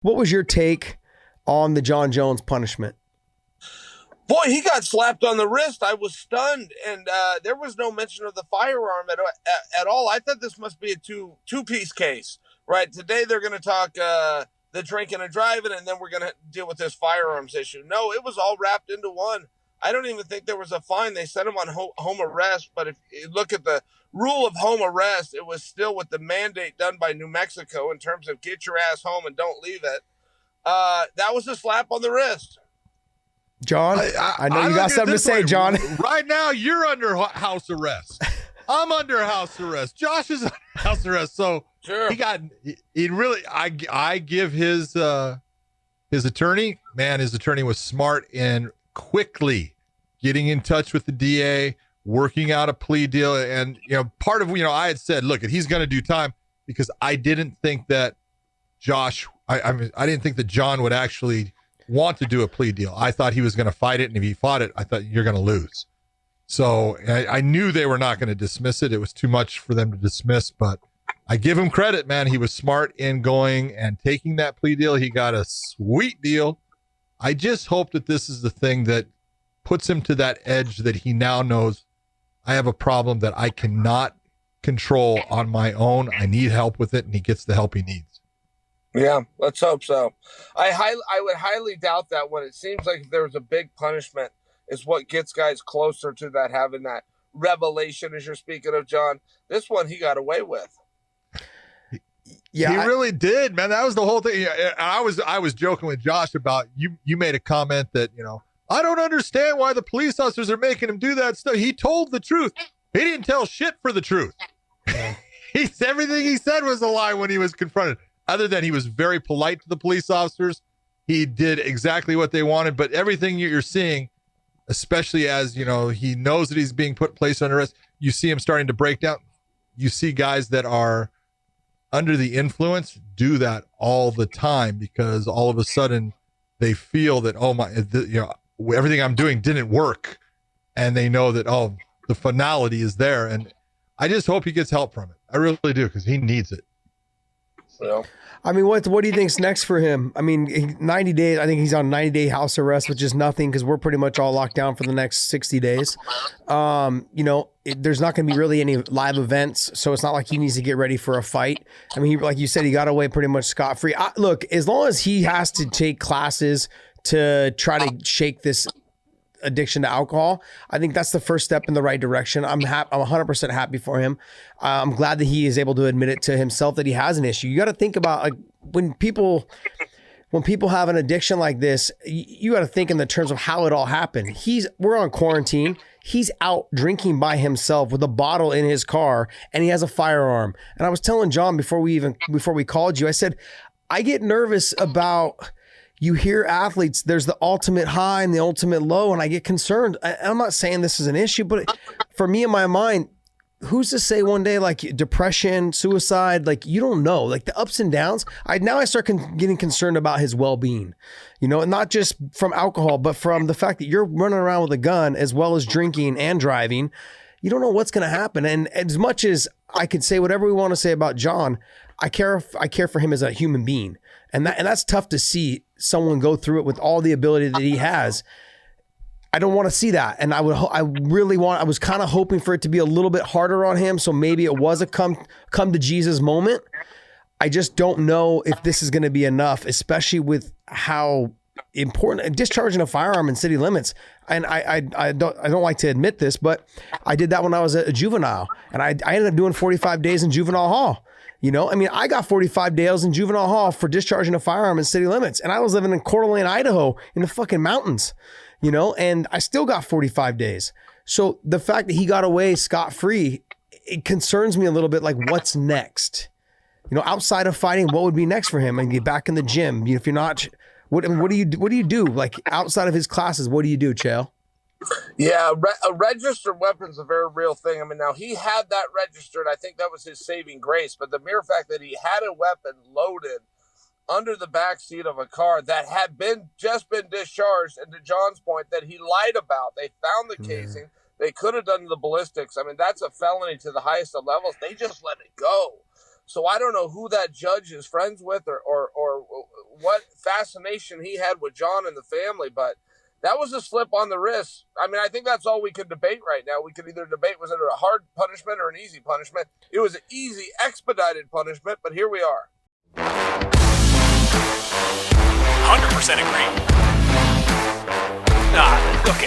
What was your take on the Jon Jones punishment? Boy, he got slapped on the wrist. I was stunned, and there was no mention of the firearm at all. I thought this must be a two-piece case, right? Today they're going to talk the drinking and driving, and then we're going to deal with this firearms issue. No, it was all wrapped into one. I don't even think there was a fine. They sent him on home arrest, but if you look at the rule of home arrest, it was still with the mandate done by New Mexico in terms of get your ass home and don't leave it. That was a slap on the wrist. John, I know you got something to say, John. Right now, you're under house arrest. I'm under house arrest. Josh is under house arrest. So sure. he really, I give his attorney, man, his attorney was smart in quickly getting in touch with the DA, working out a plea deal. And, part of, I had said, look, he's going to do time because I didn't think that I didn't think that Jon would actually want to do a plea deal. I thought he was going to fight it, and if he fought it, I thought you're going to lose. So I knew they were not going to dismiss it. It was too much for them to dismiss, but I give him credit, man. He was smart in going and taking that plea deal. He got a sweet deal. I just hope that this is the thing that puts him to that edge that he now knows I have a problem that I cannot control on my own. I need help with it, and he gets the help he needs. Yeah, let's hope so. I would highly doubt that one. It seems like if there was a big punishment is what gets guys closer to that, having that revelation, as you're speaking of, John. This one he got away with. Yeah, he really did, man. That was the whole thing. I was joking with Josh about you made a comment that, I don't understand why the police officers are making him do that stuff. He told the truth. He didn't tell shit for the truth. Everything he said was a lie when he was confronted. Other than he was very polite to the police officers, he did exactly what they wanted. But everything you're seeing, especially as, he knows that he's being placed under arrest, you see him starting to break down. You see guys that are under the influence do that all the time because all of a sudden they feel that, everything I'm doing didn't work. And they know that, the finality is there. And I just hope he gets help from it. I really do, because he needs it. Yeah. I mean, what do you think's next for him? I mean, 90 days, I think he's on 90-day house arrest, which is nothing because we're pretty much all locked down for the next 60 days. There's not going to be really any live events, so it's not like he needs to get ready for a fight. I mean, like you said, he got away pretty much scot-free. Look, as long as he has to take classes to try to shake this addiction to alcohol, I think that's the first step in the right direction. I'm 100% happy for him. I'm glad that he is able to admit it to himself that he has an issue. You got to think about, like, when people have an addiction like this, you got to think in the terms of how it all happened. We're on quarantine. He's out drinking by himself with a bottle in his car, and he has a firearm. And I was telling John before we called you, I said, I get nervous about, you hear athletes, there's the ultimate high and the ultimate low, and I get concerned. I'm not saying this is an issue, but for me in my mind, who's to say one day, like depression, suicide, like you don't know, like the ups and downs. I start getting concerned about his well-being, and not just from alcohol, but from the fact that you're running around with a gun as well as drinking and driving. You don't know what's going to happen. And as much as I could say whatever we want to say about Jon, I care for him as a human being. And that's tough to see someone go through it with all the ability that he has. I don't want to see that. And I was kind of hoping for it to be a little bit harder on him. So maybe it was a come to Jesus moment. I just don't know if this is going to be enough, especially with how important discharging a firearm in city limits. And I don't like to admit this, but I did that when I was a juvenile, and I ended up doing 45 days in juvenile hall. I got 45 days in juvenile hall for discharging a firearm in city limits. And I was living in Coeur d'Alene, Idaho in the fucking mountains, and I still got 45 days. So the fact that he got away scot-free, it concerns me a little bit, like what's next? Outside of fighting, what would be next for him? And get back in the gym. If you're not, what do you do? Like outside of his classes, what do you do, Chael? Yeah, a registered weapon's a very real thing. Now he had that registered. I think that was his saving grace. But the mere fact that he had a weapon loaded under the back seat of a car that had just been discharged, and to John's point, that he lied about. They found the casing. They could have done the ballistics. That's a felony to the highest of levels. They just let it go. So I don't know who that judge is friends with or what fascination he had with Jon and the family, but that was a slip on the wrist. I mean, I think that's all we could debate right now. We could either debate, was it a hard punishment or an easy punishment? It was an easy, expedited punishment, but here we are. 100% agree. Okay.